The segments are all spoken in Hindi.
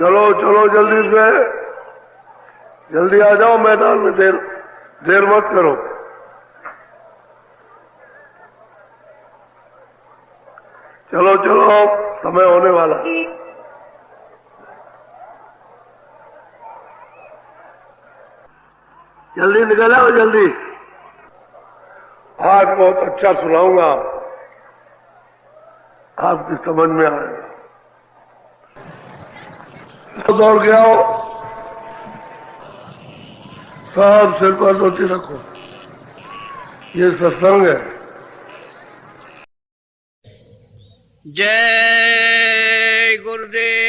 चलो चलो जल्दी से, जल्दी आ जाओ मैदान में, देर देर मत करो। चलो चलो, समय होने वाला है। जल्दी निकल आओ जल्दी। आज बहुत अच्छा सुनाऊंगा, आपकी समझ में आएगा। दौड़ के आओ, सब सिर पर धोती रखो, ये सत्संग है। जय गुरुदेव।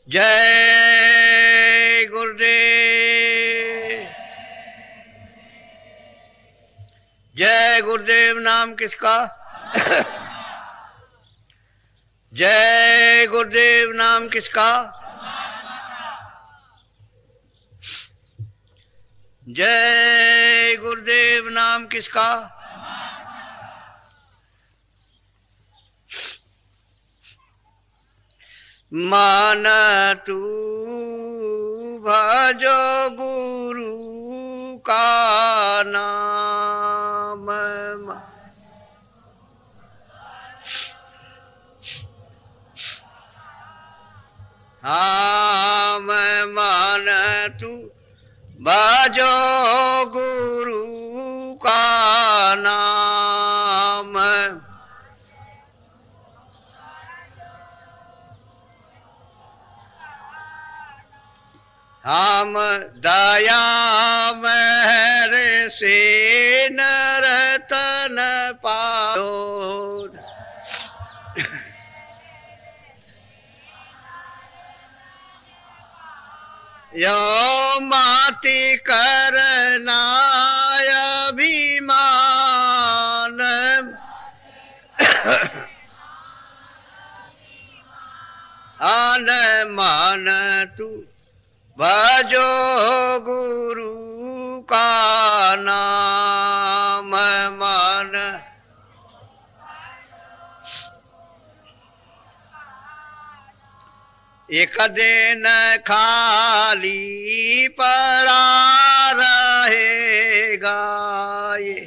जय गुरुदेव। जय गुरुदेव नाम किसका? जय गुरुदेव नाम किसका? जय गुरुदेव नाम किसका? मान तू भजो गुरु का नाम। हाँ मैं मान तू भजो गुरु का नाम। हम दया महर से नरतन पाओ। यो माति करना अभिमान। आन मान तू भजो गुरु का नाम। मान एक दिन खाली पड़ा रहेगा ये।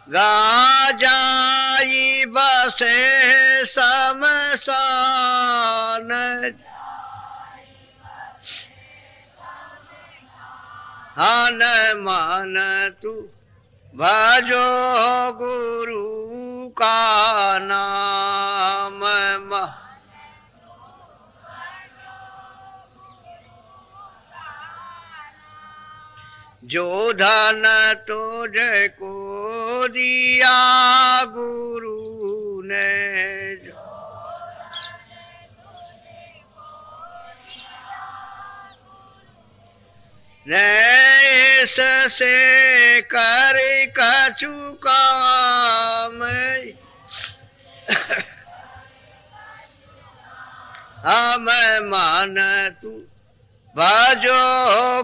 गा जाई बसे शमशान। आन मान तू भजो गुरु का नाम। जो धन तुझको दिया गुरु ने, इससे कर कछु काम। हम मान तू भजो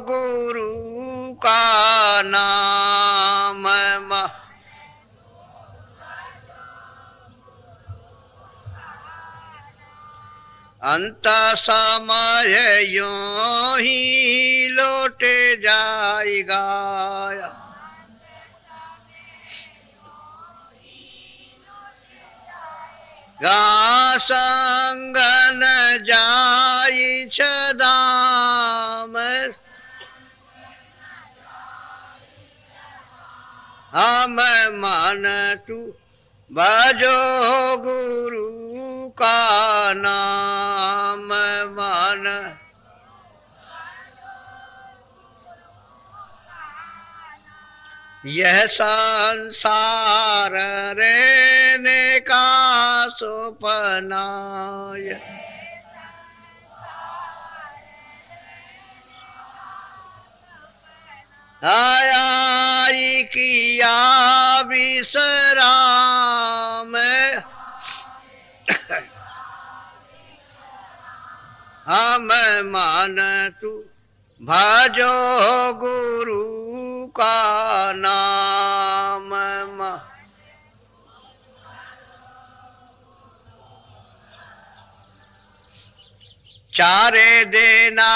गुरु का नाम। अंत समय यूं ही लौट जाएगा। गा संग न जाई छदाम। हम मान तू भजो गुरु का नाम। मान यह संसार रहने का सपना। आया किया विश्राम। हम मान तू भजो गुरु का नाम। चारे देना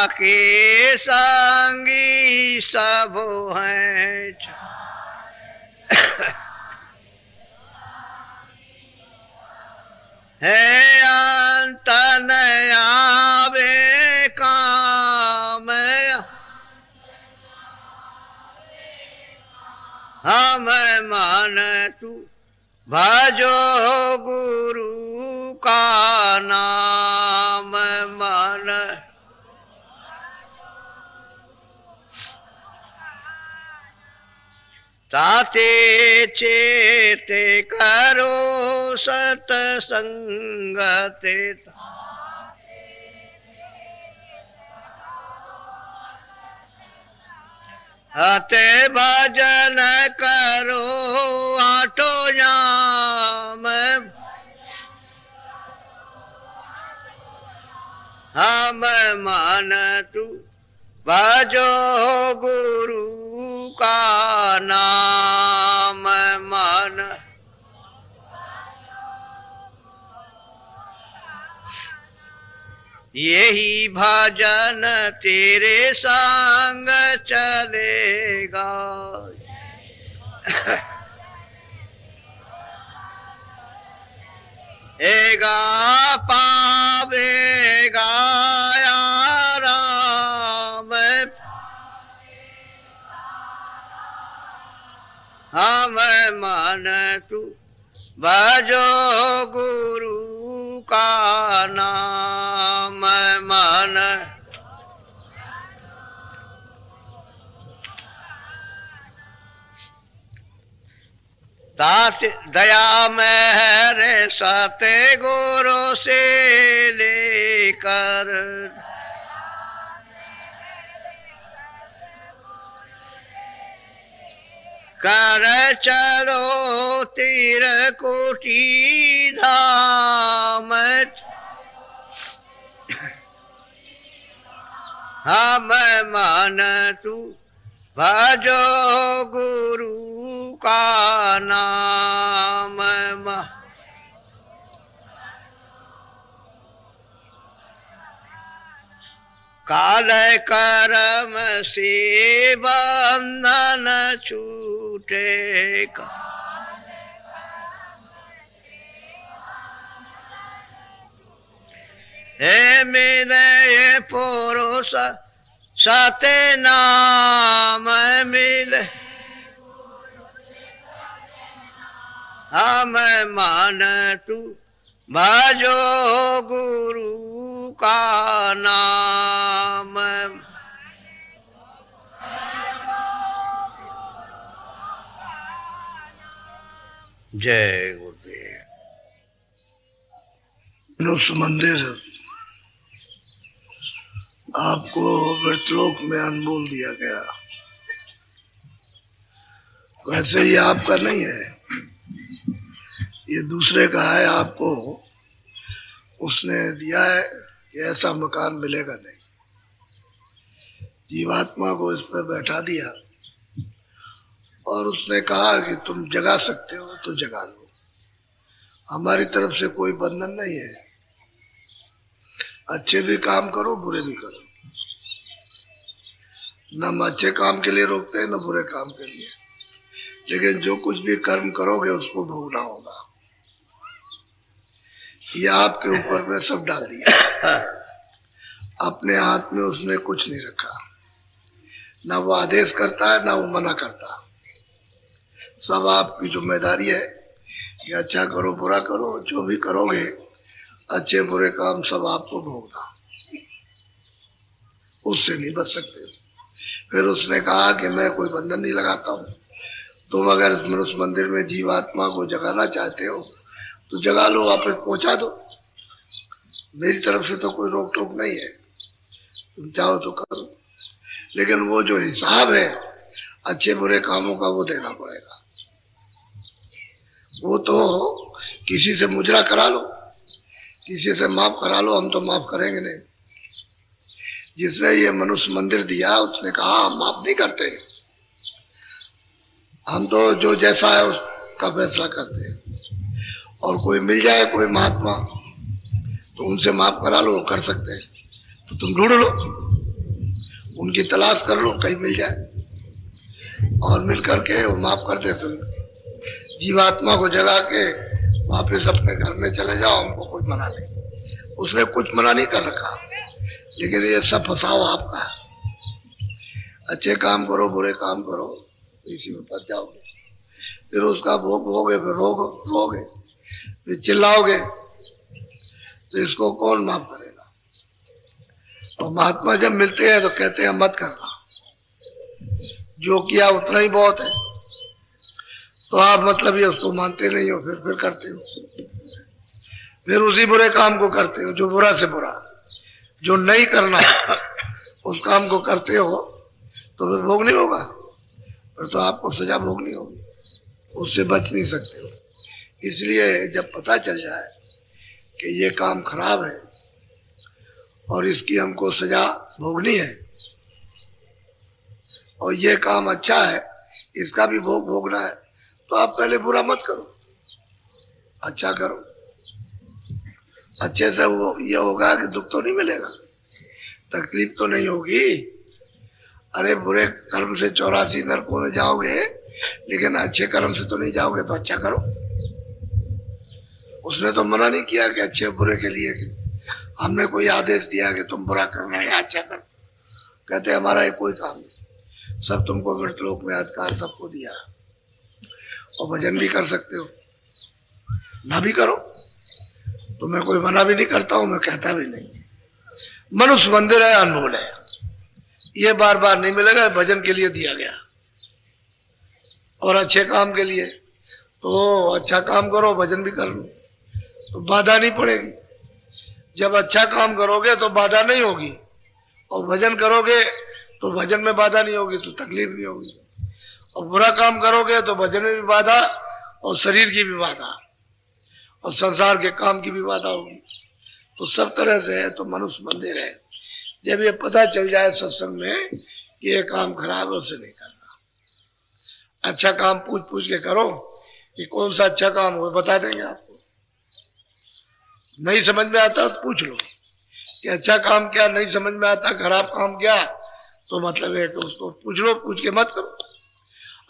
के संगी सब हैं। है अंत न आवे काम, हम मान तू भजो गुरु का नाम मन। ताते चेते करो सतसंगते। अते भजन करो आठो याम, हम मान तू भजो गुरु का नाम मन। यही भजन तेरे संग चलेगा। एगा पावेगा आराम, हम मान तू भजो गुरु का नाम मन। दास दया मेहर सते गुरु से लेकर, कर चलो तीर कोटि धाम, हम मान तू भजो गुरु का नाम। काल कर्म से बंधन छूटेगा, हे मिले पुरुष सते नाम मिले, हम मान तू भजो गुरु का नाम। जय गुरुदेव। उस मंदिर आपको मृतलोक में अनमोल दिया गया, वैसे ये आपका नहीं है, ये दूसरे का है। आपको उसने दिया है कि ऐसा मकान मिलेगा नहीं। जीवात्मा को इस पर बैठा दिया और उसने कहा कि तुम जगा सकते हो तो जगा लो, हमारी तरफ से कोई बंधन नहीं है। अच्छे भी काम करो, बुरे भी करो, न हम अच्छे काम के लिए रोकते हैं न बुरे काम के लिए, लेकिन जो कुछ भी कर्म करोगे उसको भोगना होगा। ये आपके ऊपर में सब डाल दिया, अपने हाथ में उसने कुछ नहीं रखा, ना वो आदेश करता है ना वो मना करता। सब आपकी जिम्मेदारी है कि अच्छा करो बुरा करो, जो भी करोगे अच्छे बुरे काम सब आपको भोगना, उससे नहीं बच सकते। फिर उसने कहा कि मैं कोई बंधन नहीं लगाता हूँ, तुम अगर इस मनुष्य मंदिर में जीवात्मा को जगाना चाहते हो तो जगा लो, वापस पहुंचा दो, मेरी तरफ से तो कोई रोक टोक नहीं है, तुम चाहो तो करो। लेकिन वो जो हिसाब है अच्छे बुरे कामों का वो देना पड़ेगा। वो तो किसी से मुजरा करा लो, किसी से माफ करा लो, हम तो माफ करेंगे नहीं, जिसने ये मनुष्य मंदिर दिया उसने कहा हम माफ नहीं करते, हम तो जो जैसा है उसका फैसला करते हैं, और कोई मिल जाए कोई महात्मा तो उनसे माफ करा लो, कर सकते हैं तो तुम ढूंढ लो, उनकी तलाश कर लो, कहीं मिल जाए और मिल करके वो माफ कर दे। जीवात्मा को जगा के वापस अपने घर में चले जाओ, हमको कोई मना नहीं, उसने कुछ मना नहीं कर रखा, लेकिन ये सब फंसाओ आपका। अच्छे काम करो बुरे काम करो इसी में फंस जाओगे, फिर उसका भोग भोगे, फिर रोगे, फिर चिल्लाओगे, तो इसको कौन माफ करेगा। और महात्मा जब मिलते हैं तो कहते हैं मत करना, जो किया उतना ही बहुत है। तो आप मतलब ये उसको मानते नहीं हो, फिर करते हो, फिर उसी बुरे काम को करते हो जो बुरा से बुरा, जो नहीं करना उस काम को करते हो, तो फिर भोग नहीं होगा, फिर तो आपको सजा भोगनी होगी, उससे बच नहीं सकते हो। इसलिए जब पता चल जाए कि ये काम खराब है और इसकी हमको सजा भोगनी है, और ये काम अच्छा है इसका भी भोग भोगना है, तो आप पहले बुरा मत करो, अच्छा करो। अच्छे से वो ये होगा कि दुख तो नहीं मिलेगा, तकलीफ तो नहीं होगी। अरे बुरे कर्म से 84 नरकों में जाओगे, लेकिन अच्छे कर्म से तो नहीं जाओगे, तो अच्छा करो। उसने तो मना नहीं किया कि अच्छे बुरे के लिए, कि हमने कोई आदेश दिया कि तुम बुरा करना है या अच्छा करना। कहते हमारा ये कोई काम नहीं, सब तुमको मृतलोक में अधिकार सबको दिया, और भजन भी कर सकते हो, ना भी करो, तो मैं कोई मना भी नहीं करता हूं, मैं कहता भी नहीं। मनुष्य मंदिर है, अनमोल है, ये बार बार नहीं मिलेगा, भजन के लिए दिया गया और अच्छे काम के लिए। तो अच्छा काम करो, भजन भी कर लो, तो बाधा नहीं पड़ेगी। जब अच्छा काम करोगे तो बाधा नहीं होगी, और भजन करोगे तो भजन में बाधा नहीं होगी, तो तकलीफ नहीं होगी। और बुरा काम करोगे तो भजन में भी बाधा, और शरीर की भी बाधा, और संसार के काम की भी बाधा होगी। तो सब तरह से है, तो मनुष्य मंदिर है। जब ये पता चल जाए सत्संग में कि ये काम खराब है, उसे नहीं करना। अच्छा काम पूछ पूछ के करो कि कौन सा अच्छा काम हो, बता देंगे आपको। नहीं समझ में आता तो पूछ लो कि अच्छा काम क्या, नहीं समझ में आता खराब काम क्या, तो मतलब है कि उसको पूछ लो, पूछ के मत करो।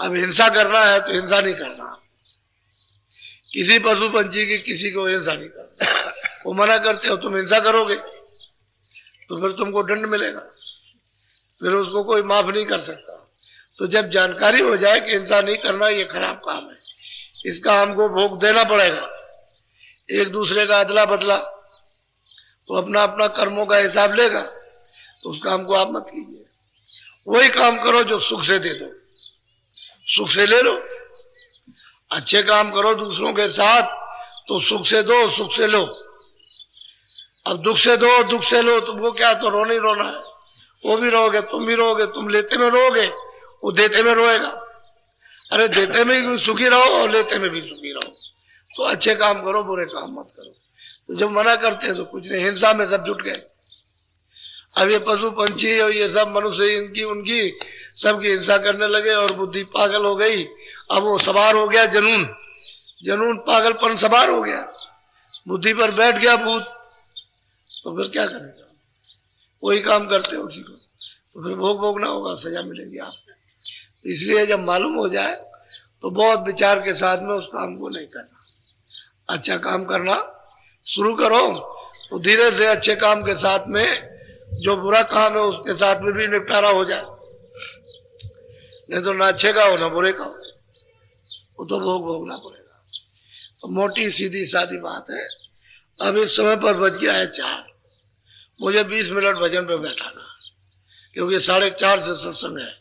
अब हिंसा करना है तो हिंसा नहीं करना, किसी पशु पंछी की किसी को हिंसा नहीं करना। वो मना करते हो, तुम हिंसा करोगे तो फिर तुमको दंड मिलेगा, फिर उसको कोई माफ नहीं कर सकता। तो जब जानकारी हो जाए कि हिंसा नहीं करना ये खराब काम है, इसका हमको भोग देना पड़ेगा, एक दूसरे का अदला बदला, तो अपना अपना कर्मों का हिसाब लेगा, तो उस काम को आप मत कीजिए। वही काम करो जो सुख से दे दो, सुख से ले लो। अच्छे काम करो दूसरों के साथ तो सुख से दो, सुख से लो। अब दुख से दो, दुख से लो, तुमको क्या तो रोना ही रोना है, वो भी रोगे, तुम भी रोगे, तुम लेते में रोगे, वो देते में रोएगा। अरे देते में भी सुखी रहो और लेते में भी सुखी रहो। तो अच्छे काम करो, बुरे काम मत करो। तो जब मना करते हैं तो कुछ नहीं, हिंसा में सब जुट गए। अब ये पशु पंछी और ये सब मनुष्य इनकी उनकी सबकी हिंसा करने लगे, और बुद्धि पागल हो गई। अब वो सवार हो गया जनून, जनून पागलपन सवार हो गया, बुद्धि पर बैठ गया भूत। तो फिर क्या करेगा, वही काम करते हो उसी को, तो फिर भोग भोगना होगा, सजा मिलेगी आपको। तो इसलिए जब मालूम हो जाए तो बहुत विचार के साथ में उस काम को नहीं करना, अच्छा काम करना शुरू करो। तो धीरे से अच्छे काम के साथ में जो बुरा काम है उसके साथ में भी निपटारा हो जाए, नहीं तो ना अच्छे का हो ना बुरे का हो, वो तो भोग भोगना पड़ेगा। तो मोटी सीधी सादी बात है। अब इस समय पर बज गया है 4, मुझे 20 मिनट भजन पे बैठाना, क्योंकि 4:30 से सत्संग है।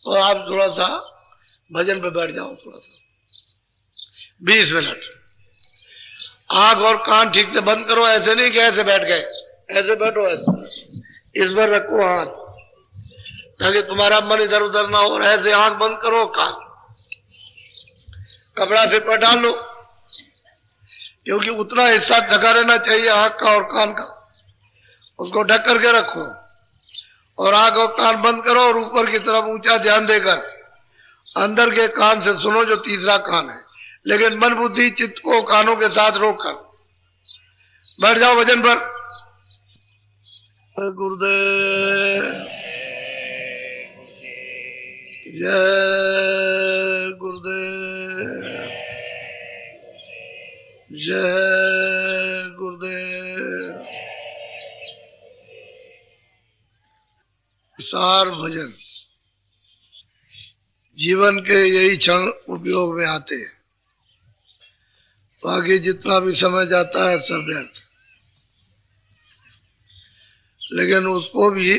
तो आप थोड़ा सा भजन पे बैठ जाओ, थोड़ा सा 20 मिनट। आंख और कान ठीक से बंद करो, ऐसे नहीं कि ऐसे बैठ गए, ऐसे बैठो, ऐसे इस पर रखो हाथ, ताकि तुम्हारा मन इधर उधर ना हो। ऐसे आंख बंद करो, कान कपड़ा सिर पर डाल लो, क्योंकि उतना हिस्सा ढका रहना चाहिए आंख का और कान का, उसको ढक करके रखो। और आंख और कान बंद करो और ऊपर की तरफ ऊंचा ध्यान देकर अंदर के कान से सुनो जो तीसरा कान है, लेकिन मन बुद्धि चित्त को कानों के साथ रोक कर बैठ जाओ वजन पर। गुरुदेव जय गुरुदेव जय गुरुदेव। सार भजन जीवन के यही क्षण उपयोग में आते हैं, बाकी जितना भी समय जाता है सब व्यर्थ। लेकिन उसको भी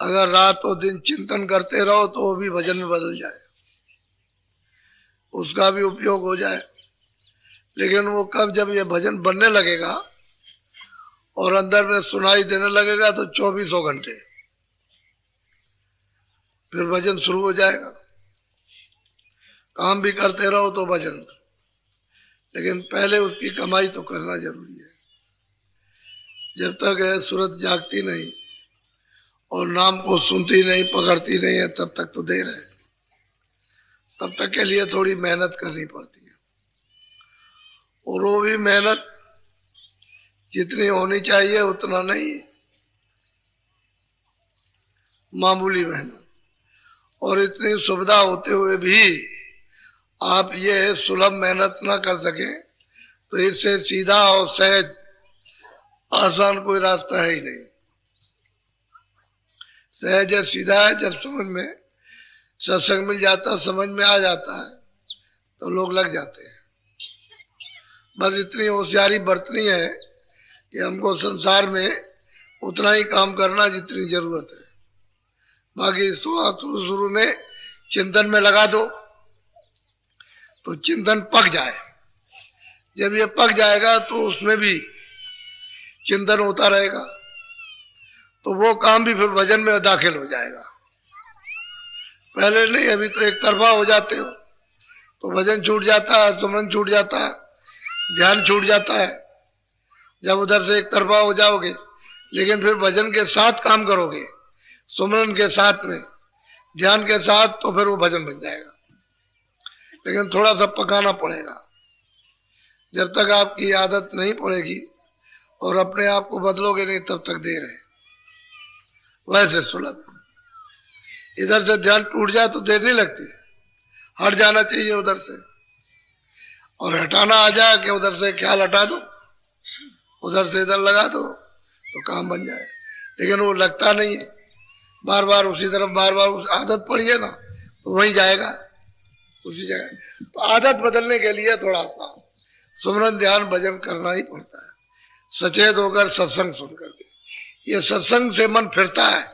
अगर रात और दिन चिंतन करते रहो तो वो भी भजन में बदल जाए, उसका भी उपयोग हो जाए। लेकिन वो कब, जब ये भजन बनने लगेगा और अंदर में सुनाई देने लगेगा तो 24 घंटे फिर भजन शुरू हो जाएगा। काम भी करते रहो तो भजन, लेकिन पहले उसकी कमाई तो करना जरूरी है। जब तक है सूरत जागती नहीं और नाम को सुनती नहीं, पकड़ती नहीं है, तब तक तो देर है। तब तक के लिए थोड़ी मेहनत करनी पड़ती है, और वो भी मेहनत जितनी होनी चाहिए उतना नहीं, मामूली मेहनत। और इतनी सुविधा होते हुए भी आप ये सुलभ मेहनत ना कर सके तो इससे सीधा और सहज आसान कोई रास्ता है ही नहीं। सहज है, सीधा है। जब समझ में सत्संग मिल जाता, समझ में आ जाता है तो लोग लग जाते हैं। बस इतनी होशियारी बरतनी है कि हमको संसार में उतना ही काम करना जितनी जरूरत है। बाकी शुरू में चिंतन में लगा दो तो चिंतन पक जाए। जब ये पक जाएगा तो उसमें भी चिंतन होता रहेगा, तो वो काम भी फिर भजन में दाखिल हो जाएगा। पहले नहीं, अभी तो एक तरफा हो जाते हो तो भजन छूट जाता है, सुमरन छूट जाता है, ध्यान छूट जाता है। जब उधर से एक तरफा हो जाओगे, लेकिन फिर भजन के साथ काम करोगे, सुमरन के साथ में, ध्यान के साथ, तो फिर वो भजन बन जाएगा। लेकिन थोड़ा सा पकाना पड़ेगा। जब तक आपकी आदत नहीं पड़ेगी और अपने आप को बदलोगे नहीं, तब तक देर है। वैसे सुलभ, इधर से ध्यान टूट जाए तो देर नहीं लगती, हट जाना चाहिए उधर से, और हटाना आ जाए कि उधर से ख्याल हटा दो, उधर से इधर लगा दो तो काम बन जाए। लेकिन वो लगता नहीं है, बार बार उसी तरफ, बार बार उस आदत पड़ी है ना, तो वहीं जाएगा उसी जगह। तो आदत बदलने के लिए थोड़ा सा सुमरन ध्यान भजन करना ही पड़ता है, सचेत होकर सत्संग सुन करके। ये सत्संग से मन फिरता है,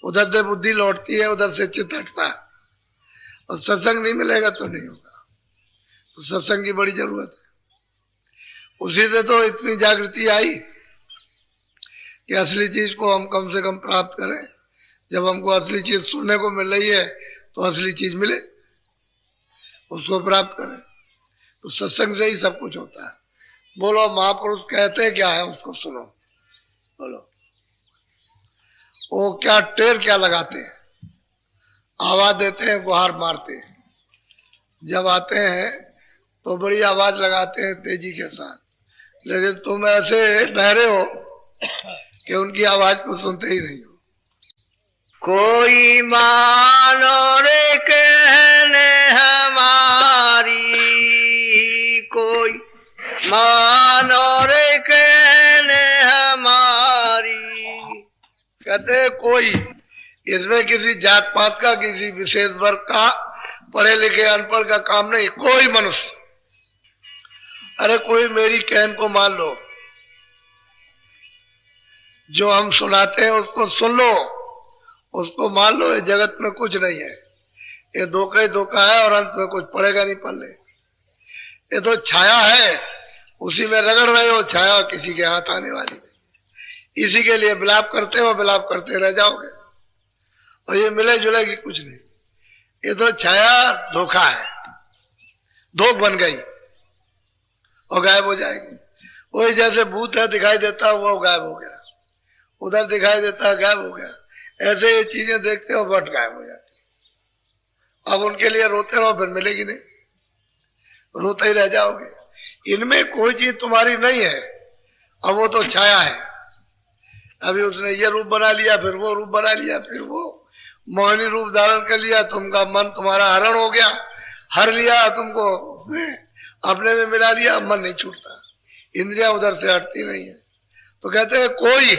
उधर से बुद्धि लौटती है, उधर से चित्त हटता है। और सत्संग नहीं मिलेगा तो नहीं होगा, तो सत्संग की बड़ी जरूरत है। उसी से तो इतनी जागृति आई कि असली चीज को हम कम से कम प्राप्त करें। जब हमको असली चीज सुनने को मिल रही है तो असली चीज मिले, उसको प्राप्त करें। तो सत्संग से ही सब कुछ होता है। बोलो महापुरुष कहते क्या है, उसको सुनो। बोलो वो क्या टेर क्या लगाते हैं, आवाज देते हैं, गुहार मारते हैं। जब आते हैं तो बड़ी आवाज लगाते हैं तेजी के साथ, लेकिन तुम ऐसे बहरे हो कि उनकी आवाज को सुनते ही नहीं हो। कोई मानो रे कहने हमारी, कोई मानो रे कहने हमारी। कहते कोई, इसमें किसी जात पात का, किसी विशेष वर्ग का, पढ़े लिखे अनपढ़ का काम नहीं, कोई मनुष्य। अरे कोई मेरी कहन को मान लो, जो हम सुनाते हैं उसको सुन लो, उसको मान लो। ये जगत में कुछ नहीं है, ये धोखा ही धोखा है, और अंत में कुछ पड़ेगा नहीं पल्ले। ये तो छाया है, उसी में रगड़ रहे हो, छाया किसी के हाथ आने वाली नहीं। इसी के लिए विलाप करते हो, विलाप करते रह जाओगे, और ये मिले जुलेगी कुछ नहीं। ये तो छाया धोखा है, धोख बन गई और गायब हो जाएगी। वही जैसे भूत है, दिखाई देता है, वो गायब हो गया, उधर दिखाई देता है, गायब हो गया। ऐसे ये चीजें देखते हो बट गायब हो जाती। अब उनके लिए रोते रहो फिर मिलेगी नहीं, रोते ही रह जाओगे। इनमें कोई चीज तुम्हारी नहीं है, अब वो तो छाया है। अभी उसने ये रूप बना लिया, फिर वो रूप बना लिया, फिर वो मोहिनी रूप धारण कर लिया, तुमका मन तुम्हारा हरण हो गया, हर लिया तुमको, अपने में मिला लिया, मन नहीं छूटता, इंद्रियां उधर से हटती नहीं है। तो कहते हैं कोई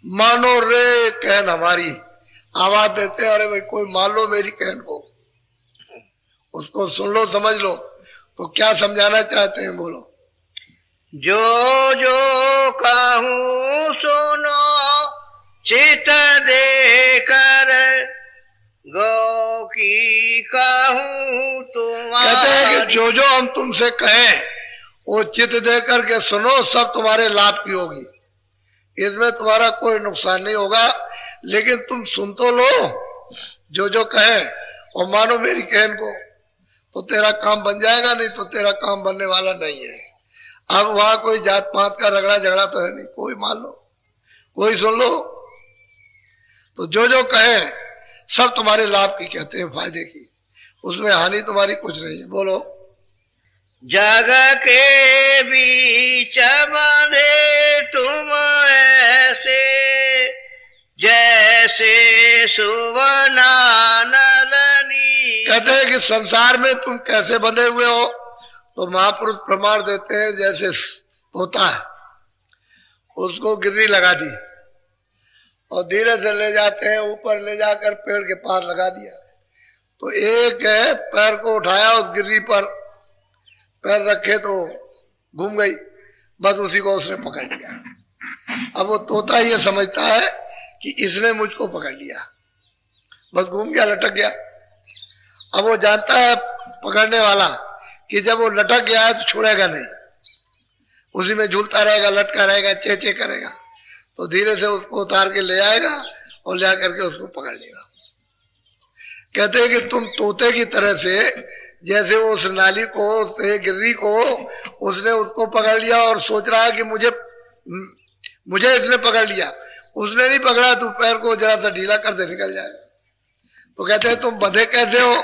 मानो रे कहन हमारी, आवाज देते हैं अरे भाई कोई मान लो मेरी कहन को, उसको सुन लो समझ लो। तो क्या समझाना चाहते हैं बोलो। जो जो कहूँ सुनो चित देकर, गौ की कहूँ तुम्हारी। कहते हैं कि जो जो हम तुमसे कहें वो चित दे करके सुनो, सब तुम्हारे लाभ की होगी, इसमें तुम्हारा कोई नुकसान नहीं होगा, लेकिन तुम सुन तो लो जो जो कहे और मानो मेरी कहन को, तो तेरा काम बन जाएगा, नहीं तो तेरा काम बनने वाला नहीं है। अब वहां कोई जात पात का रगड़ा झगड़ा तो है नहीं, कोई मान लो कोई सुन लो, तो जो जो कहे सब तुम्हारे लाभ की कहते हैं, फायदे की, उसमें हानि तुम्हारी कुछ नहीं है। बोलो। जग के बीच बंधे तुम ऐसे, जैसे सुवना नलनी। कहते हैं कि संसार में तुम कैसे बंधे हुए हो, तो महापुरुष प्रमाण देते हैं जैसे तोता है, उसको गिर्री लगा दी और धीरे से ले जाते हैं ऊपर, ले जाकर पेड़ के पास लगा दिया, तो एक है पैर को उठाया उस गिर्री पर, पैर रखे तो घूम गई, बस उसी को उसने पकड़ लिया। अब वो तोता ये समझता है कि इसने मुझको पकड़ लिया, बस घूम गया, लटक गया। अब वो जानता है पकड़ने वाला कि जब वो लटक गया है तो छोड़ेगा नहीं, उसी में झूलता रहेगा, लटका रहेगा, चे चे करेगा, तो धीरे से उसको उतार के ले आएगा और ले करके उसको पकड़ लेगा। कहते हैं कि तुम तोते की तरह से, जैसे वो उस नाली को, उस गिर्री को उसने उसको पकड़ लिया और सोच रहा है कि मुझे इसने पकड़ लिया, उसने नहीं पकड़ा, तू पैर को जरा सा ढीला कर दे निकल जाएगा। तो कहते हैं तुम बंधे कैसे हो,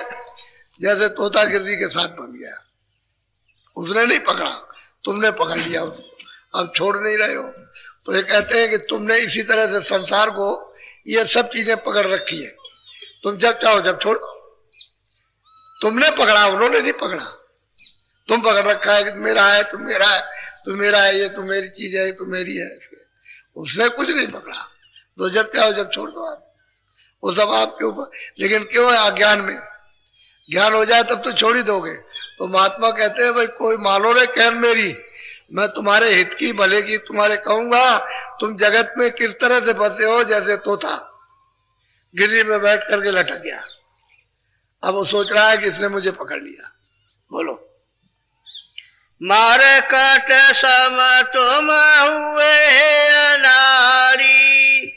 जैसे तोता गिर्री के साथ बन गया, उसने नहीं पकड़ा, तुमने पकड़ लिया उसको, अब छोड़ नहीं रहे हो। तो ये कहते हैं कि तुमने इसी तरह से संसार को ये सब चीजें पकड़ रखी है, तुम जब चाहो जब छोड़, तुमने पकड़ा, उन्होंने नहीं पकड़ा, तुम पकड़ रखा है कि मेरा है, तुम मेरा है, तुम मेरा है, ये तुम मेरी चीज है, तुम मेरी है, उसने कुछ नहीं पकड़ा। तो जब चाहो जब छोड़ दो आप, वो सब आपके ऊपर। लेकिन क्यों है अज्ञान में, ज्ञान हो जाए तब तो छोड़ ही दोगे। तो महात्मा कहते हैं भाई कोई मानो रे कहन मेरी, मैं तुम्हारे हित की भले की तुम्हारे कहूंगा। तुम जगत में किस तरह से फंसे हो, जैसे तोता गिर्री में बैठ करके लटक गया, अब वो सोच रहा है कि इसने मुझे पकड़ लिया। बोलो। मरकट सम तुम हुए नारी,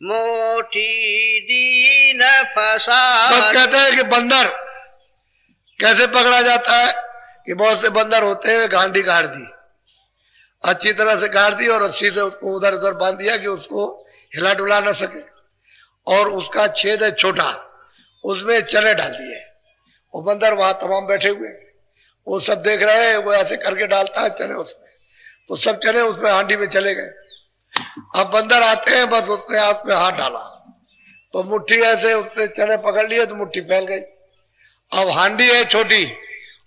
मोटी दीन फसा। तो कहते हैं कि बंदर कैसे पकड़ा जाता है, कि बहुत से बंदर होते हैं, गांडी गाड़ दी, अच्छी तरह से गाड़ दी और रस्सी से उसको उधर उधर बांध दिया कि उसको हिला डुला ना सके, और उसका छेद है छोटा, उसमें चने डाल दिए। वो बंदर वहां तमाम बैठे हुए, वो सब देख रहे हैं, वो ऐसे करके डालता है चने उसमें, तो सब चने उसमें हांडी में चले गए। अब बंदर आते हैं, बस उसने हाथ में हाथ डाला तो मुट्ठी ऐसे उसने चने पकड़ लिए तो मुट्ठी फैल गई। अब हांडी है छोटी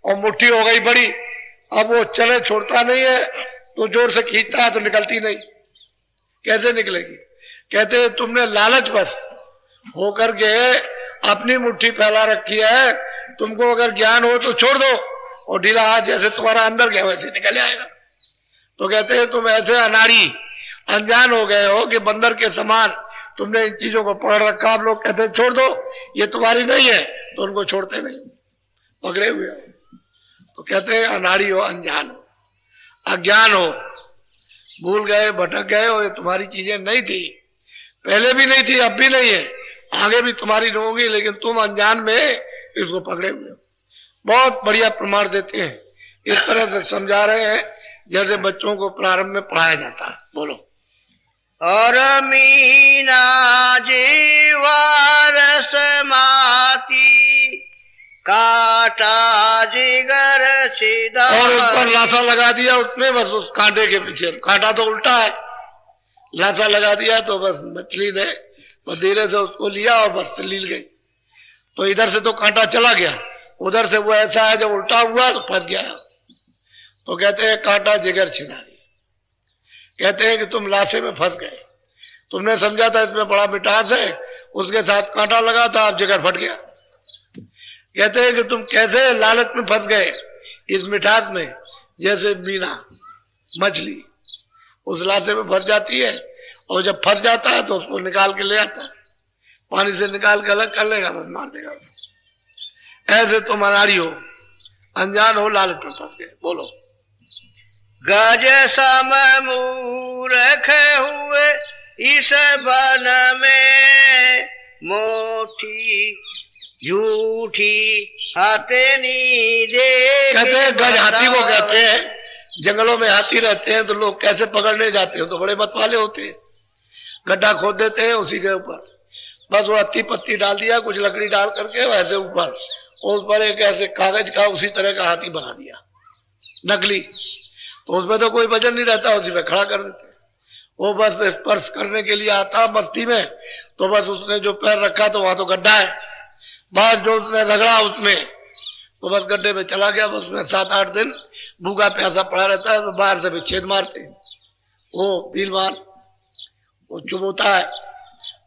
और मुट्ठी हो गई बड़ी, अब वो चने छोड़ता नहीं है, तो जोर से खींचता है तो निकलती नहीं, कैसे निकलेगी। कहते हैं तुमने लालच बस होकर के अपनी मुट्ठी फैला रखी है, तुमको अगर ज्ञान हो तो छोड़ दो, और ढीला हाथ जैसे तुम्हारा अंदर गया वैसे निकल आएगा। तो कहते हैं तुम ऐसे अनाड़ी अनजान हो गए हो कि बंदर के समान तुमने इन चीजों को पकड़ रखा। आप लोग कहते हैं छोड़ दो, ये तुम्हारी नहीं है, तो उनको छोड़ते नहीं, पकड़े हुए हो। तो कहते हैं अनाड़ी हो, अनजान हो, अज्ञान हो, भूल गए, भटक गए हो, ये तुम्हारी चीजें नहीं थी, पहले भी नहीं थी, अब भी नहीं है, आगे भी तुम्हारी नहीं होगी, लेकिन तुम अनजान में इसको पकड़े हुए हो। बहुत बढ़िया प्रमाण देते हैं, इस तरह से समझा रहे हैं जैसे बच्चों को प्रारंभ में पढ़ाया जाता है। बोलो। और मीना जीवार समाती काटा जिगर सीधा। और उस पर लाशा लगा दिया उसने, बस उस कांटे के पीछे। कांटा तो उल्टा है, लाशा लगा दिया तो बस मछली ने धीरे से उसको लिया और बस लील गई। तो इधर से तो कांटा चला गया, उधर से वो ऐसा है जब उल्टा हुआ तो फंस गया। तो कहते हैं कांटा जिगर छिनारी। कहते हैं कि तुम लाशे में फंस गए, तुमने समझा था इसमें बड़ा मिठास है, उसके साथ कांटा लगा था, अब जिगर फट गया। कहते हैं कि तुम कैसे लालच में फंस गए इस मिठास में, जैसे मीना मछली उस लाशे में फंस जाती है और जब फंस जाता है तो उसको निकाल के ले आता है, पानी से निकाल के अलग कर लेगा, बस मार देगा। ऐसे तुम अनाड़ी हो, अनजान हो, लालच में फंस गए। बोलो। गज सम मूर्ख हुए इस वन में, मोठी झूठी हथेनी दे। कहते हैं गज हाथी को कहते हैं। जंगलों में हाथी रहते हैं तो लोग कैसे पकड़ने जाते हैं, तो बड़े मत वाले होते हैं, गड्ढा खोद देते हैं उसी के ऊपर, बस वो हत्ती पत्ती डाल दिया, कुछ लकड़ी डाल करके वैसे ऊपर, उस पर एक ऐसे कागज का उसी तरह का हाथी बना दिया नकली। तो उसमें तो कोई वजन नहीं रहता, उसी में खड़ा कर देते। वो बस स्पर्श करने के लिए आता मस्ती में, तो बस उसने जो पैर रखा तो वहां तो गड्ढा है, बस जो उसने रगड़ा उसमें तो बस गड्ढे में चला गया। बस उसमें 7-8 दिन भूखा प्यासा पड़ा रहता है, तो बाहर से भी छेद मारते हैं, वो पीलवान वो चुभोता है,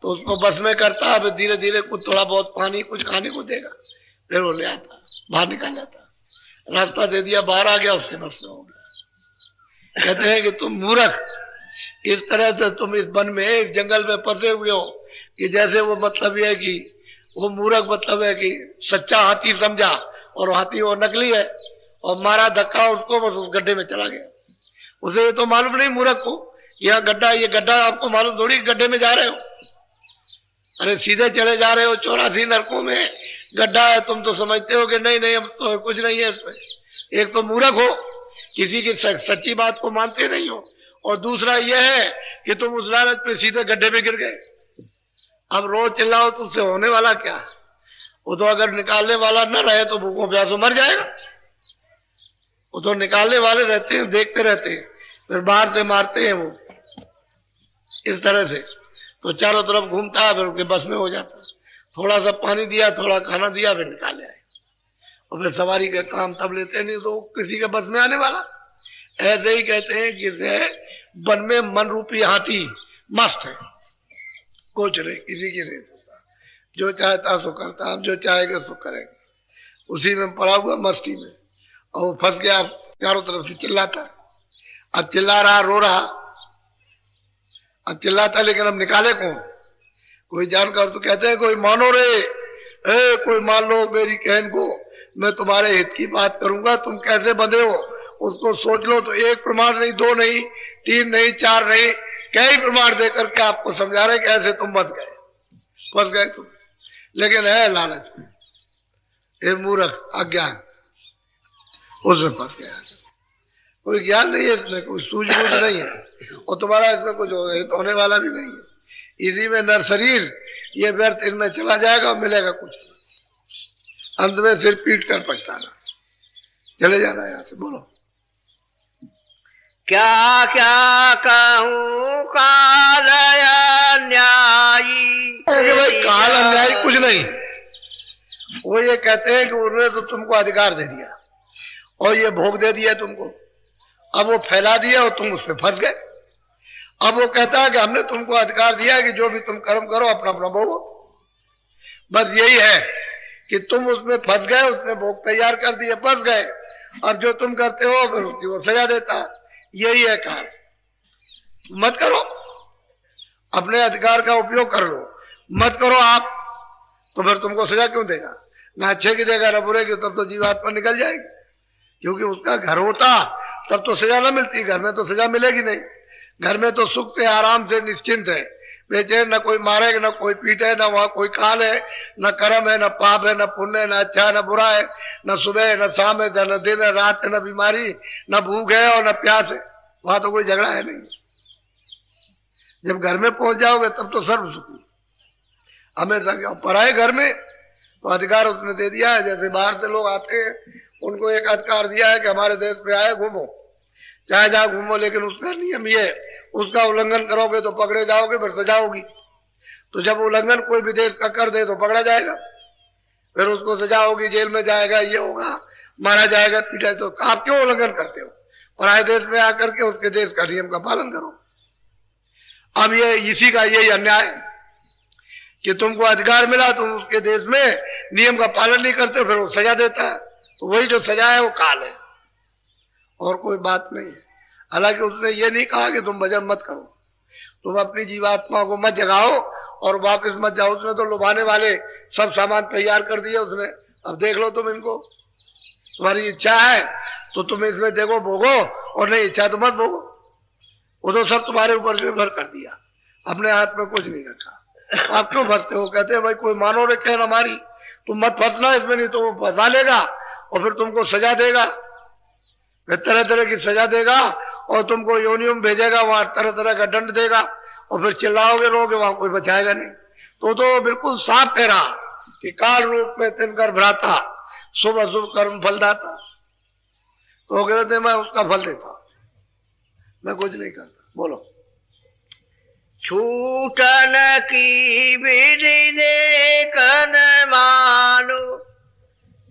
तो उसको बस में करता है, फिर धीरे धीरे कुछ थोड़ा बहुत पानी कुछ खाने को देगा, फिर वो ले आता, बाहर निकाल जाता, रास्ता दे दिया, बाहर आ गया, उसके बस में हो गया। कहते हैं कि तुम मूर्ख, इस तरह से तुम इस वन में एक जंगल में फंसे हुए हो कि जैसे वो मतलब ये है कि वो मूर्ख मतलब है कि सच्चा हाथी समझा और हाथी वो नकली है, और मारा धक्का उसको, बस उस गड्ढे में चला गया। उसे ये तो मालूम नहीं मूर्ख को, यह गड्ढा, ये गड्ढा आपको मालूम थोड़ी गड्ढे में जा रहे हो, अरे सीधे चले जा रहे हो, 84 नरकों में गड्ढा है, तुम तो समझते हो कि नहीं नहीं हम तो कुछ नहीं है इसमें। एक तो मूर्ख हो, किसी की सच्ची बात को मानते नहीं हो, और दूसरा यह है कि तुम उस लालच पे सीधे गड्ढे में गिर गए। अब रोज चिल्लाओ तो उससे होने वाला क्या, वो तो अगर निकालने वाला न रहे तो भूखों प्यासों मर जाएगा। वो तो निकालने वाले रहते हैं, देखते रहते हैं, फिर बाहर से मारते हैं वो इस तरह से, तो चारों तरफ घूमता है, फिर उसके बस में हो जाता है। थोड़ा सा पानी दिया, थोड़ा खाना दिया, फिर निकाले आए, और फिर सवारी का काम तब लेते नहीं तो किसी के बस में आने वाला। ऐसे ही कहते हैं कि वन में मन रूपी हाथी मस्त है, कुछ नहीं किसी की नहीं होता, जो चाहता सो करता, हम जो चाहेगा सो करेंगे, उसी में पड़ा हुआ मस्ती में, और वो फंस गया, चारों तरफ से चिल्लाता, अब चिल्ला रहा, रो रहा, अब चिल्लाता, लेकिन अब निकाले कौन, कोई जानकर तो कहते हैं कोई मानो रे, कोई मान लो मेरी कहन को, मैं तुम्हारे हित की बात करूंगा, तुम कैसे बंधे हो उसको सोच लो। तो एक प्रमाण नहीं, 2 नहीं, 3 नहीं, 4 नहीं, कई प्रमाण देकर के आपको समझा रहे कैसे तुम बच गए, फंस गए तुम, लेकिन है लालच में, ये मूर्ख अज्ञान, उसमें फंस गया। कोई ज्ञान नहीं है इसमें, कोई सूझबूझ नहीं है, और तुम्हारा इसमें कुछ होने वाला भी नहीं है। इसी में नर शरीर ये व्यर्थ इनमें चला जाएगा और मिलेगा कुछ, अंत में सिर पीट कर पछताना, चले जाना यहाँ से। बोलो। क्या क्या कहूँ काल अन्यायी। भाई काल अन्यायी कुछ नहीं, वो ये कहते हैं कि उन्होंने तो तुमको अधिकार दे दिया और ये भोग दे दिया तुमको, अब वो फैला दिया और तुम उसमें फंस गए। अब वो कहता है कि हमने तुमको अधिकार दिया कि जो भी तुम कर्म करो अपना अपना भोगो, बस यही है कि तुम उसमें फंस गए, उसने भोग तैयार कर दिए, फंस गए, अब जो तुम करते हो फिर उसकी वो सजा देता है। यही है काल, मत करो, अपने अधिकार का उपयोग कर लो, मत करो आप, तो फिर तुमको सजा क्यों देगा, ना अच्छे की देगा ना बुरे की, तब तो जीवात्मा निकल जाएगी, क्योंकि उसका घर होता तब तो सजा ना मिलती, घर में तो सजा मिलेगी नहीं, घर में तो सुख से आराम से निश्चिंत है, बेचैन, न कोई मारे न कोई पीटे, न वहां कोई काल है, न कर्म है, न पाप है, न पुण्य है, न अच्छा है न बुरा है, न सुबह है न शाम है, न दिन है रात है, न बीमारी, न भूख है और न प्यास है, वहां तो कोई झगड़ा है नहीं। जब घर में पहुंच जाओगे तब तो सर्व सुखी। हमेशा क्या पराए घर में तो अधिकार उसने दे दिया है। जैसे बाहर से लोग आते हैं, उनको एक अधिकार दिया है कि हमारे देश में आए घूमो, चाहे जहाँ घूमो, लेकिन उसका नियम ये, उसका उल्लंघन करोगे तो पकड़े जाओगे, फिर सजा होगी। तो जब उल्लंघन कोई भी देश का कर दे तो पकड़ा जाएगा, फिर उसको सजा होगी, जेल में जाएगा, ये होगा, मारा जाएगा, पीटा। तो आप क्यों उल्लंघन करते हो? पराए देश में आकर के उसके देश का नियम का पालन करो। अब ये इसी का यही अन्याय कि तुमको अधिकार मिला, तुम उसके देश में नियम का पालन नहीं करते, फिर वो सजा देता है। तो वही जो सजा है वो काल है, और कोई बात नहीं है। हालांकि उसने ये नहीं कहा कि तुम भजन मत करो, तुम अपनी जीवात्मा को मत जगाओ और वापस मत जाओ। उसने तो लुभाने वाले सब सामान तैयार कर दिए उसने। अब देख लो तुम इनको, तुम्हारी इच्छा है तो तुम इसमें देखो, भोगो, और नहीं इच्छा तो मत भोगो। वो तो सब तुम्हारे ऊपर निर्भर कर दिया, अपने हाथ में कुछ नहीं रखा। आप क्यों फंसते हो? कहते हैं भाई कोई मानो रे कहना हमारी, तुम मत फंसना इसमें, नहीं तो वो फंसा लेगा और फिर तुमको सजा देगा, फिर तरह तरह की सजा देगा और तुमको योनियों में भेजेगा, वहां तरह तरह का दंड देगा और फिर चिल्लाओगे, रोगे, वहां कोई बचाएगा नहीं। तो बिल्कुल साफ कह रहा कि काल रूप में तिनकर भ्राता, शुभ अशुभ कर्म फलदाता। तो कहते मैं उसका फल देता, मैं कुछ नहीं करता। बोलो। छूटन की विधि देखन मानो,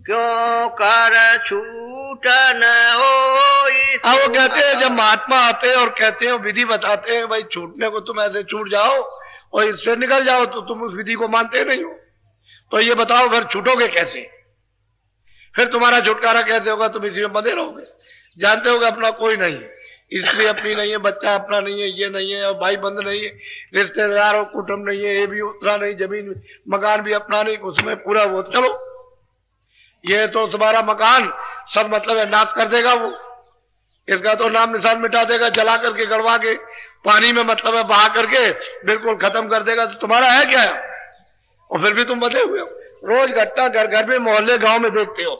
क्यों कर छूटन होई। अब वो कहते हैं, जब महात्मा आते हैं और कहते हैं, विधि बताते हैं, भाई छूटने को तुम ऐसे छूट जाओ और इससे निकल जाओ, तो तुम उस विधि को मानते नहीं हो। तो ये बताओ फिर छूटोगे कैसे? फिर तुम्हारा छुटकारा कैसे होगा? तुम इसी में बंधे रहोगे। जानते हो कि अपना कोई नहीं है, स्त्री अपनी नहीं है, बच्चा अपना नहीं है, ये नहीं है, और भाई बंद नहीं है, रिश्तेदार और कुटुंब नहीं है, ये भी उतना नहीं, जमीन मकान भी अपना नहीं, उसमें पूरा वो। चलो ये तो तुम्हारा मकान सब मतलब है नाश कर देगा वो, इसका तो नाम निशान मिटा देगा, जला करके गड़वा के पानी में मतलब है बहा करके बिल्कुल खत्म कर देगा। तो तुम्हारा है क्या है? और फिर भी तुम बंधे हुए हो। रोज घटना घर घर में, मोहल्ले गांव में देखते हो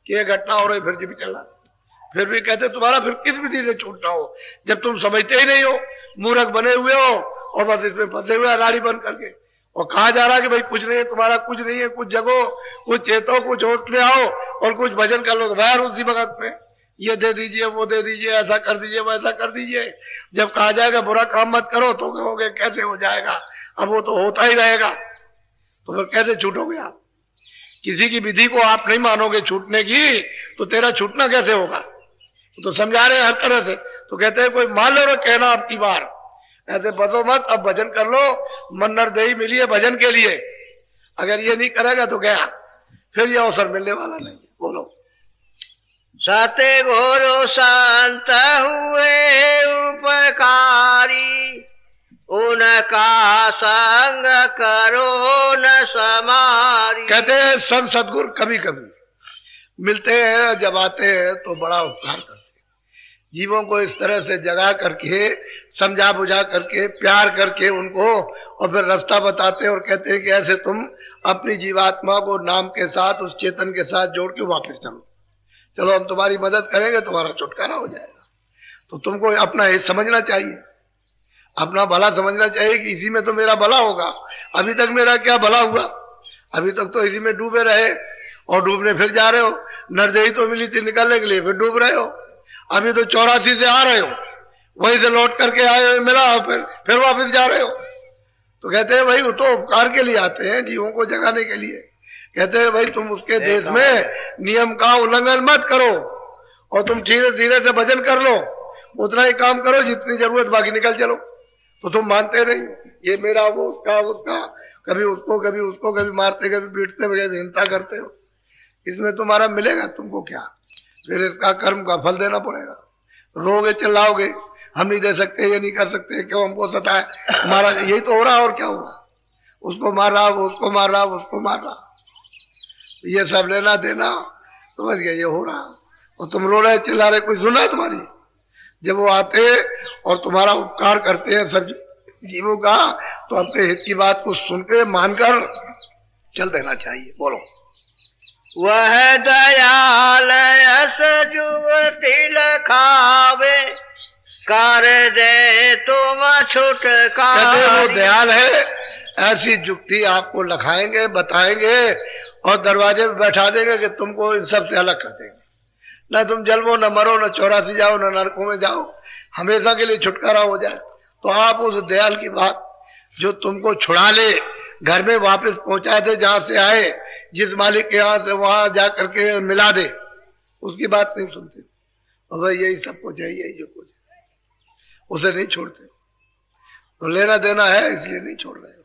कि ये घटना हो रही, फिर भी चल रहा, फिर भी कहते तुम्हारा फिर किस विधि से छूटना हो, जब तुम समझते ही नहीं हो, मूर्ख बने हुए हो और बस इसमें फंसे हुए राड़ी बन करके। और कहा जा रहा है कि भाई कुछ नहीं है, तुम्हारा कुछ नहीं है, कुछ जगो, कुछ चेतो, कुछ होश में आओ और कुछ भजन कर लो। तो बाहर उसी वक्त में ये दे दीजिए, वो दे दीजिए, ऐसा कर दीजिए, वैसा कर दीजिए। जब कहा जाएगा बुरा काम मत करो तो कहोगे कैसे हो जाएगा, अब वो तो होता ही रहेगा। तो फिर कैसे छूटोगे आप? किसी की विधि को आप नहीं मानोगे छूटने की, तो तेरा छूटना कैसे होगा? तो समझा रहे हैं हर तरह से। तो कहते हैं कोई मान लो कहना आपकी बार, ऐसे बदो मत, अब भजन कर लो, मन्नर देही मिली है भजन के लिए। अगर ये नहीं करेगा तो गया, फिर ये अवसर मिलने वाला नहीं। बोलो। सत्य गुरु संत हुए उपकारी, उनका संग करो न समारी। कहते हैं संत सदगुरु कभी कभी मिलते हैं, जब आते हैं तो बड़ा उपकार करते हैं, जीवों को इस तरह से जगा करके, समझा बुझा करके, प्यार करके उनको, और फिर रास्ता बताते हैं और कहते हैं कि ऐसे तुम अपनी जीवात्मा को नाम के साथ, उस चेतन के साथ जोड़ के वापस चलो, चलो हम तुम्हारी मदद करेंगे, तुम्हारा छुटकारा हो जाएगा। तो तुमको अपना हित समझना चाहिए, अपना भला समझना चाहिए कि इसी में तो मेरा भला होगा। अभी तक मेरा क्या भला हुआ? अभी तक तो इसी में डूबे रहे और डूबने फिर जा रहे हो। नरदेही तो मिली थी निकलने के लिए, फिर डूब रहे हो। अभी तो 84 से आ रहे हो, वहीं से लौट करके आए हो, मिला हो, फिर वापस जा रहे हो। तो कहते हैं भाई वो तो उपकार के लिए आते हैं, जीवों को जगाने के लिए। कहते हैं भाई तुम उसके देश में नियम का उल्लंघन मत करो और तुम धीरे धीरे से भजन कर लो, उतना ही काम करो जितनी जरूरत, बाकी निकल चलो। तो तुम मानते नहीं, ये मेरा, वो उसका, उसका, कभी उसको कभी उसको, कभी मारते कभी पीटते, कभी हिंसा करते हो। इसमें तुम्हारा मिलेगा तुमको क्या? फिर इसका कर्म का फल देना पड़ेगा। रोगे चिल्लाओगे, हम नहीं दे सकते, ये नहीं कर सकते, क्यों हमको सताए, हमारा यही तो हो रहा, और क्या हो रहा? उसको मार रहा, उसको मार रहा, उसको मार रहा, ये सब लेना देना, समझ गए, ये हो रहा। और तुम रो रहे चिल्ला रहे, कोई सुना तुम्हारी? जब वो आते और तुम्हारा उपकार करते हैं सब जीवों का, तो अपने हित की बात को सुनकर मानकर चल देना चाहिए। बोलो। वह दयाल यस जुवति लखावे, कर दे तुम कहते वो छुटकारा। दयाल है, ऐसी जुक्ति आपको लखाएंगे, बताएंगे और दरवाजे पे बैठा देंगे कि तुमको इन सब से अलग कर देंगे। ना तुम जन्मो, न मरो, न 84 जाओ, न नरकों में जाओ, हमेशा के लिए छुटकारा हो जाए। तो आप उस दयाल की बात जो तुमको छुड़ा ले, घर में वापस पहुंचा दे जहां से आए, जिस मालिक के यहाँ से वहां जा करके मिला दे, उसकी बात नहीं सुनते। और भाई यही सब कुछ है, यही जो कुछ है, उसे नहीं छोड़ते। तो लेना देना है इसलिए नहीं छोड़ रहे हो।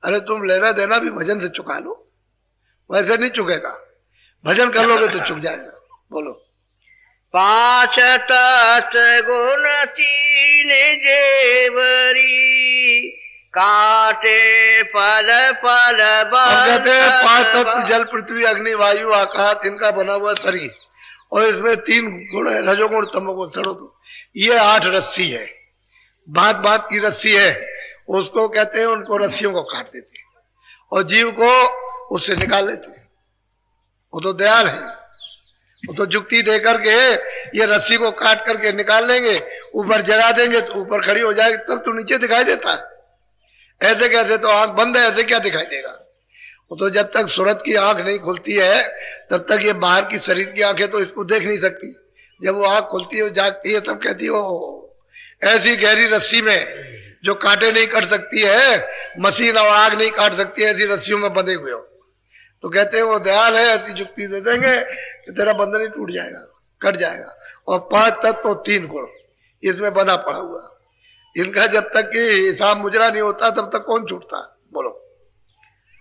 अरे तुम लेना देना भी भजन से चुका लो, वैसे नहीं चुकेगा। भजन कर लोगे तो चुक जाएगा। बोलो। 5 तत्व गुण 3 जेवरी, काटे पल पल अब कहते हैं 5 तत्व बंधन। जल पृथ्वी अग्नि वायु आकाश, इनका बना हुआ शरीर, और इसमें 3 गुण है, रजोगुण तमोगुण। चलो तो ये 8 रस्सी है, बात बात की रस्सी है, उसको कहते हैं, उनको रस्सियों को काट देते हैं और जीव को उससे निकाल लेते हैं। वो तो दयाल है, वो तो जुक्ति दे करके ये रस्सी को काट करके निकाल लेंगे, ऊपर जगा देंगे तो ऊपर खड़ी हो जाएगी, तब तो नीचे दिखाई देता है। ऐसे कैसे, तो आंख बंद है, ऐसे क्या दिखाई देगा। वो तो जब तक सूरत की आंख नहीं खुलती है तब तक ये बाहर की शरीर की आंखें तो इसको देख नहीं सकती। जब वो आंख खुलती है, जागती है, तब कहती है ओ, ऐसी गहरी रस्सी में जो कांटे नहीं काट सकती है, मशीन और आग नहीं काट सकती है, ऐसी रस्सियों में बंधे हुए हो। तो कहते हैं वो दयाल है, ऐसी जुक्ति दे देंगे कि तेरा बंधन ही टूट जाएगा, कट जाएगा। और 5 तत्व तो 3 गुण इसमें बंधा पड़ा हुआ, इनका जब तक कि हिसाब मुजरा नहीं होता तब तक कौन छूटता। बोलो।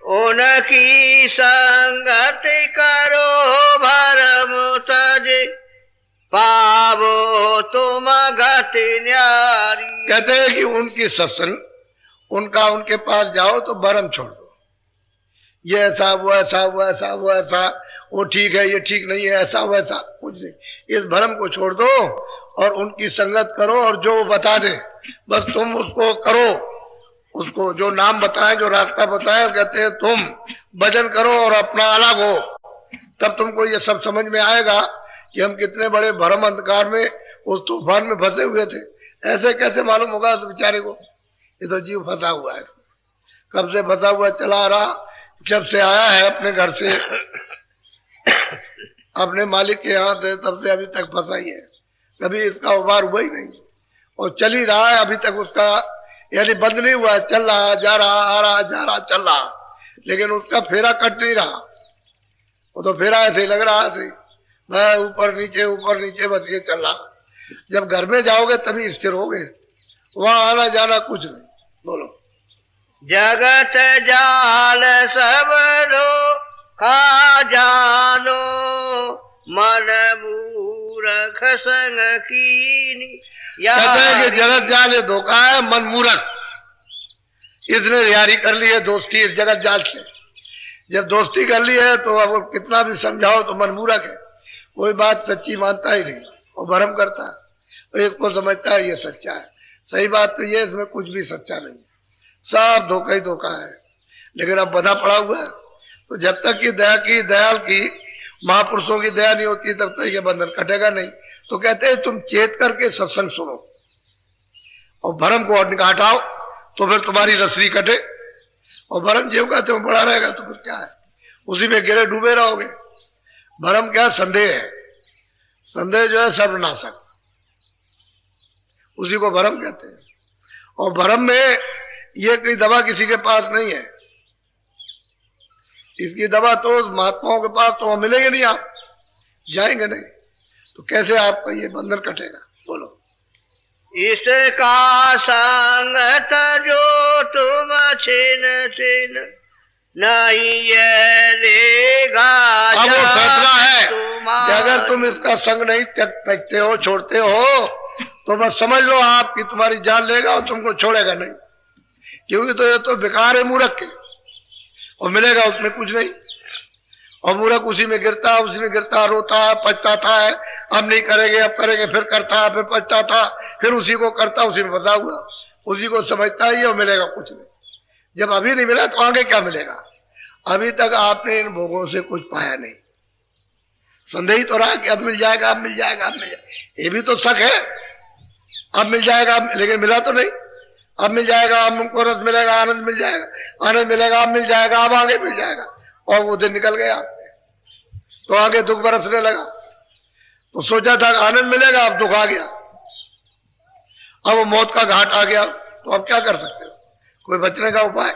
उनकी संगत करो भरम तज, पावो तुम गति न्यारी। कहते हैं कि उनकी सत्संग, उनका उनके पास जाओ तो भरम छोड़ दो। ये ऐसा हुआ, ऐसा हुआ, ऐसा हुआ, ऐसा, वो ठीक है, ये ठीक नहीं है, ऐसा वैसा कुछ नहीं। इस भरम को छोड़ दो और उनकी संगत करो, और जो वो बता दे बस तुम उसको करो। उसको जो नाम बताए, जो रास्ता बताए, कहते हैं तुम भजन करो और अपना अलग हो, तब तुमको ये सब समझ में आएगा कि हम कितने बड़े भरम अंधकार में उस तूफान में फंसे हुए थे। ऐसे कैसे मालूम होगा उस बेचारे को। ये तो जीव फंसा हुआ है, कब से फंसा हुआ चला रहा, जब से आया है अपने घर से, अपने मालिक के यहाँ से, तब से अभी तक फंसा ही है। कभी इसका उबार हुआ ही नहीं और चल ही रहा है अभी तक उसका, यानी बंद नहीं हुआ है, चल रहा, जा रहा, आ रहा, जा रहा, चल रहा, लेकिन उसका फेरा कट नहीं रहा। वो तो फेरा ऐसे ही लग रहा है, मैं ऊपर नीचे बस ये चल रहा। जब घर में जाओगे तभी स्थिर होगे, वहां आना जाना कुछ नहीं। बोलो। जगत जाल सब लो खा जानो, मन मूरख संग कीनी। कहते हैं कि जगत जाल ये धोखा है, मन मूर्ख। इसने यारी कर ली है, दोस्ती इस जगत जाल से। जब दोस्ती कर ली है तो अब कितना भी समझाओ तो मन मूर्ख है, कोई बात सच्ची मानता ही नहीं और भरम करता है। तो इसको समझता है ये सच्चा है। सही बात तो ये, इसमें कुछ भी सच्चा नहीं है, सब धोखा ही धोखा है। लेकिन अब बंधा पड़ा हुआ है। तो जब तक कि दयाल की महापुरुषों की दया नहीं होती तब तक ये बंधन कटेगा नहीं। तो कहते हैं तुम चेत करके सत्संग सुनो और भरम को हटाओ, तो फिर तुम्हारी रस्सी कटे। और भरम जीव का तुम बड़ा रहेगा तो फिर क्या है, उसी में गिरे डूबे रहोगे। भरम क्या, संदेह है। संदेह जो है सर्वनाशक, उसी को भरम कहते हैं। और भरम में ये कोई दवा किसी के पास नहीं है। इसकी दवा तो महात्माओं के पास तो मिलेगी नहीं, आप जाएंगे नहीं, तो कैसे आपका ये बंधन कटेगा। बोलो। इसका संगत जो तुम छिन छिन, नहीं ये लेगा। अब वो फैसला है तुम्हारा। कि अगर तुम इसका संग नहीं त्यागते हो, छोड़ते हो, तो बस समझ लो आप कि तुम्हारी जान लेगा और तुमको छोड़ेगा नहीं। क्योंकि तो ये तो बेकार है मूर्ख के, और मिलेगा उसमें कुछ नहीं। और मूर्ख उसी में गिरता रोता है, पछताता है, अब नहीं करेंगे, अब करेंगे, फिर करता है, फिर पछताता, फिर उसी को करता, उसी में फंसा हुआ, उसी को समझता ही है और मिलेगा कुछ नहीं। जब अभी नहीं मिला तो आगे क्या मिलेगा। अभी तक आपने इन भोगों से कुछ पाया नहीं, संदेह तो रहा कि अब मिल जाएगा, अब मिल जाएगा, अब मिल जाएगा। ये भी तो शक है। अब मिल जाएगा, लेकिन मिला तो नहीं। अब मिल जाएगा, अब हमको रस मिलेगा, आनंद मिल जाएगा, आनंद मिलेगा, अब मिल जाएगा, अब आगे मिल जाएगा, और वो दिन निकल गया। तो आगे दुख बरसने लगा। तो सोचा था आनंद मिलेगा, अब दुख आ गया, अब वो मौत का घाट आ गया। तो अब क्या कर सकते हो, कोई बचने का उपाय?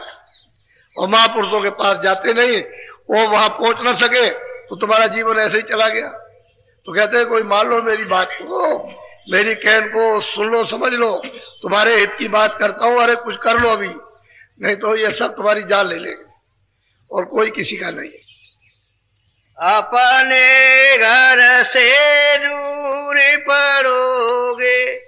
और महापुरुषों के पास जाते नहीं, वो वहां पहुंच ना सके, तो तुम्हारा जीवन ऐसे ही चला गया। तो कहते हैं कोई मान लो मेरी बात को, मेरी कहन को सुन लो, समझ लो, तुम्हारे हित की बात करता हूं, अरे कुछ कर लो अभी, नहीं तो ये सब तुम्हारी जान ले लेंगे, और कोई किसी का नहीं। अपने घर से दूर पड़ोगे,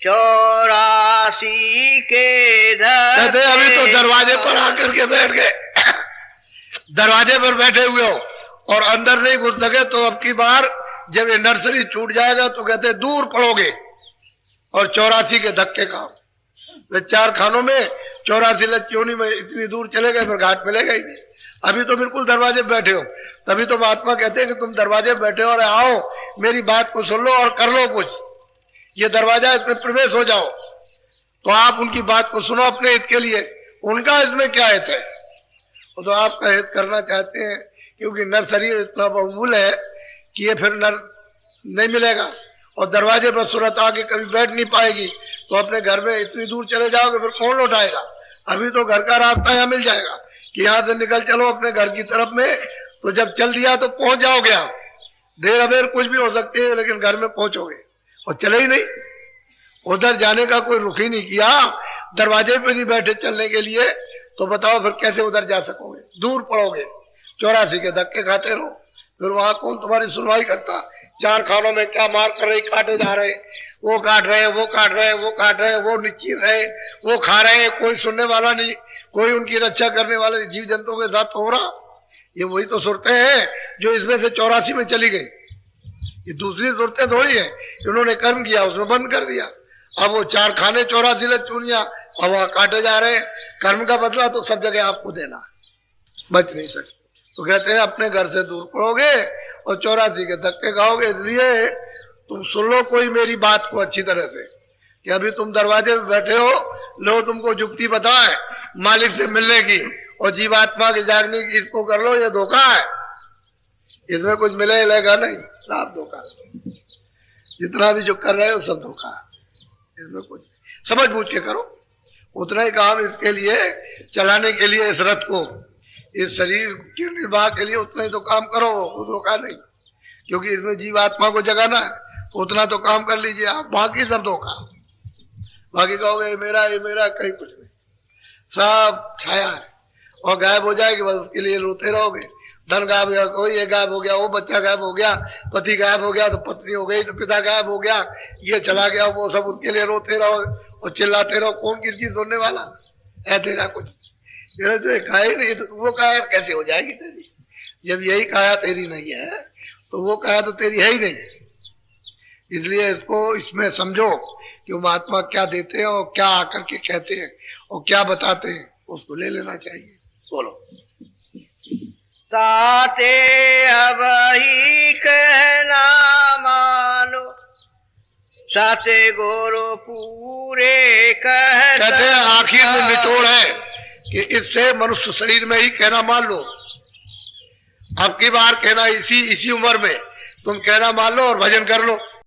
84 के कहते अभी तो दरवाजे पर आकर के बैठ गए, दरवाजे पर बैठे हुए हो और अंदर नहीं घुस सके, तो अब की बार जब ये नर्सरी छूट जाएगा तो कहते दूर पड़ोगे और 84 के धक्के खाओ। वे 4 खानों में 84 लच्चियों में इतनी दूर चले गए, फिर घाट मिलेगा ही नहीं। अभी तो बिल्कुल दरवाजे पे बैठे हो, तभी तो महात्मा कहते हैं कि तुम दरवाजे पे बैठे हो और आओ मेरी बात को सुन लो और कर लो कुछ, ये दरवाजा, इसमें प्रवेश हो जाओ। तो आप उनकी बात को सुनो अपने हित के लिए, उनका इसमें क्या हित है? वो तो आपका हित करना चाहते हैं, क्योंकि नर शरीर इतना बहुमूल्य है कि ये फिर नर नहीं मिलेगा, और दरवाजे पर सूरत आके कभी बैठ नहीं पाएगी। तो अपने घर में इतनी दूर चले जाओगे, फिर कौन लौटाएगा? अभी तो घर का रास्ता यहाँ मिल जाएगा कि यहाँ से निकल चलो अपने घर की तरफ में, तो जब चल दिया तो पहुंच जाओगे आप। देर अबेर कुछ भी हो सकती है, लेकिन घर में पहुंचोगे। और चले ही नहीं, उधर जाने का कोई रुख ही नहीं किया, दरवाजे पे नहीं बैठे चलने के लिए, तो बताओ फिर कैसे उधर जा सकोगे? दूर पड़ोगे, 84 के धक्के खाते रहो, फिर वहां कौन तुम्हारी सुनवाई करता? 4 खानों में क्या मार कर रहे, काटे जा रहे, वो काट रहे, वो काट रहे, वो काट रहे, वो चीर रहे, वो खा रहे, कोई सुनने वाला नहीं, कोई उनकी रक्षा करने वाले जीव जंतुओं के साथ हो रहा। ये वही तो सूरतें हैं जो इसमें से 84 में चली गई। ये दूसरी सूरतें थोड़ी है, इन्होंने कर्म किया उसमें बंद कर दिया। अब वो 4 खाने 84 लच्चूनियां, अब वहां काटे जा रहे हैं। कर्म का बदला तो सब जगह आपको देना, बच नहीं सकते। तो कहते हैं अपने घर से दूर पड़ोगे और 84 के धक्के खाओगे। इसलिए तुम सुन लो कोई मेरी बात को अच्छी तरह से, कि अभी तुम दरवाजे पे बैठे हो, लो तुमको जुक्ति बताए मालिक से मिलने की और जीवात्मा की जागने की, इसको कर लो, ये धोखा है, इसमें कुछ मिलेगा नहीं, लाभ धोखा। जितना भी जो कर रहे हो सब धोखा है, इसमें कुछ समझ बूझ के करो। उतना ही काम इसके लिए चलाने के लिए, इस रथ को, इस शरीर के निर्वाह के लिए उतना ही तो काम करो, वो धोखा नहीं। क्योंकि इसमें जीवात्मा को जगाना है, तो उतना तो काम कर लीजिए आप, बाकी सब धोखा। बाकी कहोगे ये मेरा, कहीं कुछ नहीं, सब छाया है, और गायब हो जाएगी, बस उसके लिए रोते रहोगे। धन गायब हो गया, कोई ये गायब हो गया, वो बच्चा गायब हो गया, पति गायब हो गया, तो पत्नी हो गई, तो पिता गायब हो गया, ये चला गया, वो सब उसके लिए रोते रहो और चिल्लाते रहो। कौन किसकी सुनने वाला है? तेरा कुछ, तेरा जो काया नहीं, तो वो काया कैसे हो जाएगी तेरी? जब यही काया तेरी नहीं है, तो वो काया तो तेरी है ही नहीं। इसलिए इसको इसमें समझो कि वो महात्मा क्या देते हैं और क्या आकर के कहते हैं और क्या बताते हैं, उसको ले लेना चाहिए। बोलो। ताते अब ही कहना मानो, साते गोरो पूरे कहते हैं आखिर में निचोड़ है कि इससे मनुष्य शरीर में ही कहना मान लो। अब की बार कहना इसी उम्र में तुम कहना मान लो और भजन कर लो।